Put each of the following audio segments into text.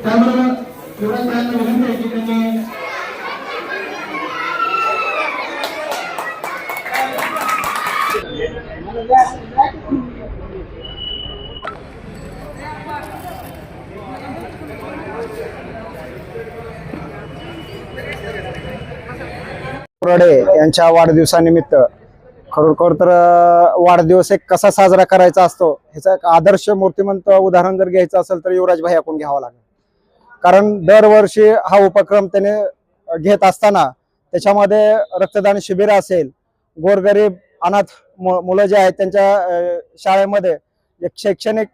त्यामुळे युवराजांना विनंती आहे की त्यांनी कोराडे यांच्या वाढदिवसानिमित्त खरोखर तर वाढदिवस एक कसा साजरा करायचा असतो ह्याचा एक आदर्श मूर्तिमंत उदाहरण जर घ्यायचं असेल तर युवराज भाई याकडून घ्यावं लागेल. कारण दरवर्षी हा उपक्रम त्याने घेत असताना त्याच्यामध्ये रक्तदान शिबिर असेल, गोरगरीब अनाथ मुलं जे आहेत त्यांच्या शाळेमध्ये एक शैक्षणिक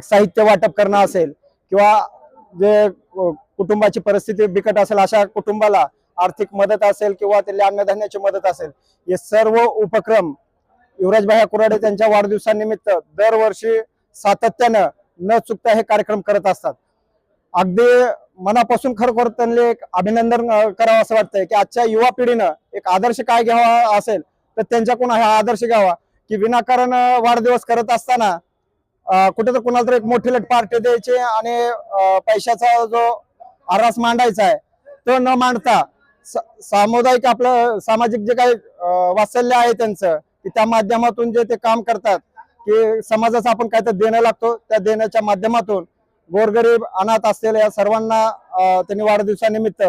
साहित्य वाटप करणं असेल किंवा जे कुटुंबाची परिस्थिती बिकट असेल अशा कुटुंबाला आर्थिक मदत असेल किंवा त्याला अन्नधान्याची मदत असेल, हे सर्व उपक्रम युवराज कोराडे त्यांच्या वाढदिवसानिमित्त दरवर्षी सातत्यानं न चुकता हे कार्यक्रम करत असतात. अगदी मनापासून खरोखर त्यांना एक अभिनंदन करावं असं वाटतंय की आजच्या युवा पिढीनं एक आदर्श काय घ्यावा असेल तर त्यांच्याकडून हा आदर्श घ्यावा की विनाकारण वाढदिवस करत असताना कुठे तर कुणाला तर एक मोठी पार्टी द्यायची आणि पैशाचा जो आरास मांडायचा आहे तो न मांडता सामुदायिक आपलं सामाजिक जे काही वात्सल्य आहे त्यांचं की त्या माध्यमातून जे ते काम करतात की समाजाचं आपण काय तर देणं लागतो, त्या देण्याच्या माध्यमातून गोरगरीब अनाथ असलेल्या या सर्वांना त्यांनी वाढदिवसानिमित्त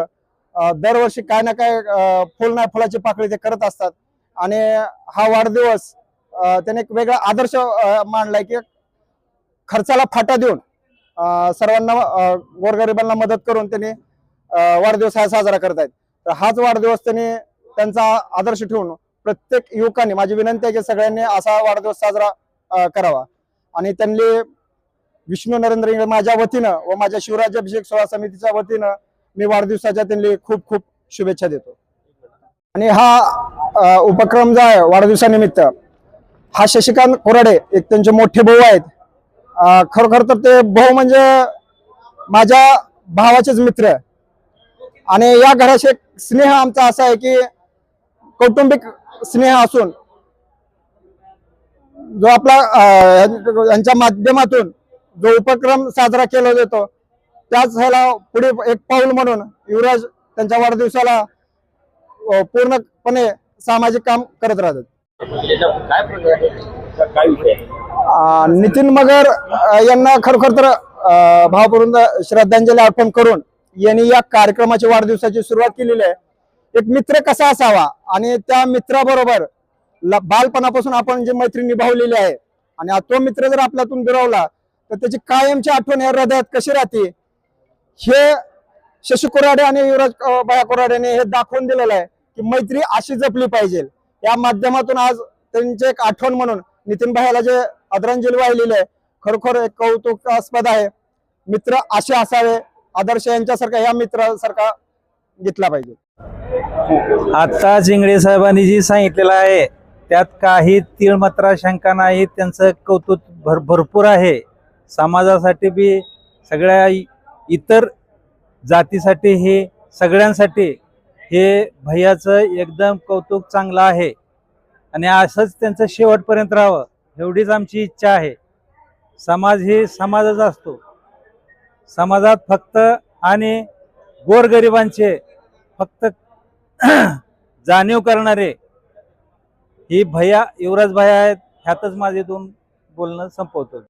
दरवर्षी काय ना काय फुल नाही फुलाची पाकळी ते करत असतात. आणि हा वाढदिवस त्याने एक वेगळा आदर्श मांडलाय की खर्चाला फाटा देऊन सर्वांना गोरगरिबांना मदत करून त्यांनी वाढदिवस हा साजरा करत आहेत. तर हाच वाढदिवस त्यांनी त्यांचा आदर्श ठेवून प्रत्येक युवकांनी माझी विनंती आहे की सगळ्यांनी असा वाढदिवस साजरा करावा. आणि त्यांनी विष्णू नरेंद्र इंगळे माझ्या वतीनं व माझ्या शिवराज्याभिषेक सोहळा समितीच्या वतीनं मी वाढदिवसाच्या त्यांनी खूप खूप शुभेच्छा देतो. आणि हा उपक्रम जो आहे वाढदिवसानिमित्त हा शशिकांत कोराडे एक त्यांचे मोठे भाऊ आहेत. खरोखर तर ते भाऊ म्हणजे माझ्या भावाचेच मित्र आणि या घराशी एक स्नेह आमचा असा आहे की कौटुंबिक स्नेह असून जो आपला यांच्या माध्यमातून जो उपक्रम साजरा केला जातो त्याच ह्याला पुढे एक पाऊल म्हणून युवराज त्यांच्या वाढदिवसाला पूर्णपणे सामाजिक काम करत राहतात. नितीन मगर यांना खरोखर तर भावपूर्ण श्रद्धांजली अर्पण करून यांनी या कार्यक्रमाची वाढदिवसाची सुरुवात केलेली आहे. एक मित्र कसा असावा आणि त्या मित्राबरोबर बालपणापासून आपण जी मैत्री निभावलेली आहे आणि तो मित्र जर आपल्यातून दुरावला तर त्याची कायमची आठवण या हृदयात कशी राहते हे शशी कोराडे आणि युवराज कोराडेने हे दाखवून दिलेलं आहे की मैत्री अशी जपली पाहिजे. या माध्यमातून आज त्यांची एक आठवण म्हणून नितीन भाईला जे आदरांजली वाहिलेली आहे खरोखर एक कौतुकास्पद आहे. मित्र असे असावे, आदर्श यांच्यासारखा या मित्रासारखा घेतला पाहिजे. आता जिंगडे साहेबांनी जी सांगितलेलं आहे त्यात काही तीळ मात्र शंका नाही. त्यांचं कौतुक भरपूर आहे. समाजासाठी बी सगळ्या इतर जातीसाठी हे सगळ्यांसाठी हे भैयाचं एकदम कौतुक चांगलं आहे आणि असंच त्यांचं शेवटपर्यंत राहावं एवढीच आमची इच्छा आहे. समाज हे समाजच असतो. समाजात फक्त आणि गोरगरिबांचे फक्त जाणीव करणारे ही भैया युवराज भैया आहेत. ह्यातच माझे दोन बोलणं संपवतो.